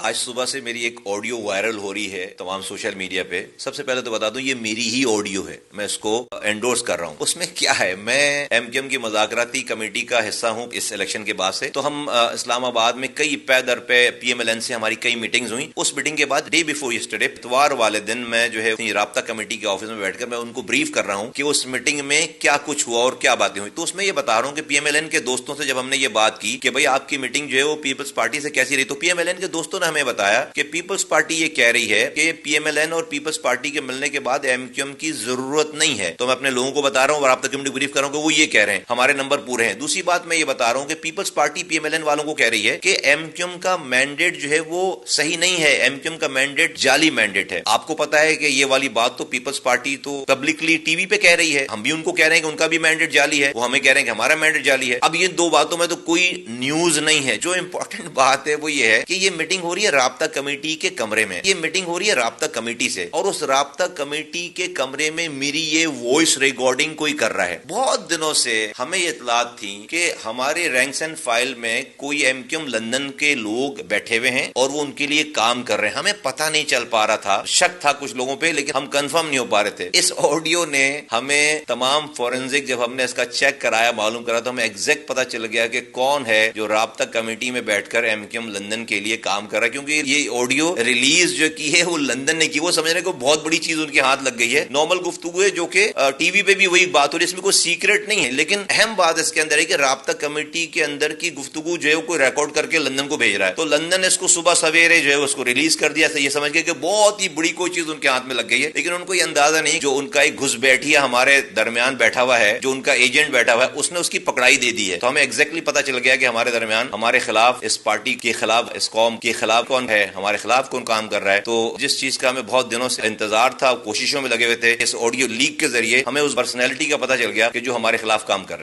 آج صبح سے میری ایک آڈیو وائرل ہو رہی ہے تمام سوشل میڈیا پہ. سب سے پہلے تو بتا دوں یہ میری ہی آڈیو ہے, میں اس کو انڈورس کر رہا ہوں. اس میں کیا ہے, میں ایم کیو ایم کی مذاکراتی کمیٹی کا حصہ ہوں اس الیکشن کے بعد سے. تو ہم اسلام آباد میں کئی پے در پے پی ایم ایل این سے ہماری کئی میٹنگز ہوئی. اس میٹنگ کے بعد ڈے بیفور یسٹرڈے اتوار والے دن میں جو ہے رابطہ کمیٹی کے آفس میں بیٹھ کر میں ان کو بریف کر رہا ہوں کہ اس میٹنگ میں کیا کچھ ہوا اور کیا باتیں ہوئی. تو اس میں یہ بتا رہا ہوں کہ پی ایم ایل این کے دوستوں سے جب ہم نے یہ بات کی کہ بھائی آپ کی میٹنگ جو ہے وہ پیپلز پارٹی سے کیسی رہی, تو پی ایم ایل این کے دوستوں نے ہمیں بتایا کہ پیپلز پارٹی یہ کہہ رہی ہے کہ پی ایم ایل این اور پیپلز پارٹی کے ملنے کے بعد ایم کیو ایم کی ضرورت نہیں ہے. تو میں اپنے لوگوں کو بتا رہا ہوں اور رابطہ کمیٹی بریف کر رہا ہوں کہ وہ یہ کہہ رہے ہیں, ہمارے نمبر پورے ہیں. دوسری بات میں یہ بتا رہا ہوں کہ Peoples Party P M L N والوں کو کہہ رہی ہے کہ ایم کیو ایم کا مینڈیٹ جو ہے وہ صحیح نہیں ہے, ایم کیو ایم کا مینڈیٹ جعلی مینڈیٹ ہے. آپ کو پتا ہے کہ یہ والی بات تو پیپلز پارٹی تو پبلکلی ٹی وی پہ کہہ رہی ہے, ہم بھی ان کو کہہ رہے ہیں کہ ان کا بھی مینڈیٹ جعلی ہے, وہ ہمیں کہہ رہے ہیں کہ ہمارا مینڈیٹ جعلی ہے. اب یہ دو باتوں میں تو کوئی نیوز نہیں ہے. جو امپورٹنٹ بات ہے وہ یہ ہے کہ یہ میٹنگ ہو رہی ہے رابطہ کمیٹی کے کمرے میں, یہ میٹنگ ہو رہی ہے رابطہ کمیٹی سے, اور اس رابطہ کمیٹی کے کمرے میں میری یہ وائس ریکارڈنگ کوئی کر رہا ہے. بہت دنوں سے ہمیں یہ اطلاعات تھی کہ ہمارے رینکس اینڈ فائل میں کوئی ایم کیو ایم لندن کے لوگ بیٹھے ہوئے ہیں اور وہ ان کے لیے کام کر رہے ہیں. ہمیں پتہ نہیں چل پا رہا تھا, شک تھا کچھ لوگوں پہ, لیکن ہم کنفرم نہیں ہو پا رہے تھے. اس آڈیو نے ہمیں تمام فورنزک جب ہم نے اس کا چیک کرایا, معلوم کرا, تو ہمیں ایگزیکٹ پتہ چل گیا کہ کون ہے جو رابطہ کمیٹی میں بیٹھ کر ایم کیو ایم لندن کے لیے کام کر رہا ہے. کیونکہ یہ آڈیو ریلیز جو کی ہے وہ لندن نے کی, وہ سمجھنے کو بہت بڑی چیز ان کے ہاتھ لگ گئی ہے. نارمل گفتگو ہے جو کہ ٹی وی پہ بھی وہی بات ہو رہی ہے, اس میں کوئی سیکرٹ نہیں ہے, لیکن اہم بات اس کے اندر ہے کہ رابطہ کمیٹی کے اندر کی گفتگو جو ہے وہ کوئی ریکارڈ کر کے لندن کو بھیج رہا ہے. تو لندن نے اس کو صبح سویرے جو ہے اس کو ریلیز کر دیا, یہ سمجھ کے کہ بہت ہی بڑی کوئی چیز ان کے ہاتھ میں لگ گئی ہے. لیکن ان کو یہ اندازہ نہیں جو ان کا ایک گھس بیٹھیا ہمارے درمیان بیٹھا ہوا ہے, جو ان کا ایجنٹ بیٹھا ہوا ہے, اس نے اس کی پکڑائی دے دی ہے. تو ہمیں ایگزیکٹلی پتہ چل گیا کہ ہمارے درمیان ہمارے خلاف, اس پارٹی کے خلاف, اس قوم کے خلاف کون ہے, ہمارے خلاف کون کام کر رہا ہے. تو جس چیز کا ہمیں بہت دنوں سے انتظار تھا, کوششوں میں لگے ہوئے تھے, اس آڈیو لیک کے ذریعے ہمیں اس پرسنالٹی کا پتہ چل گیا کہ جو ہمارے خلاف کام کر رہا ہے.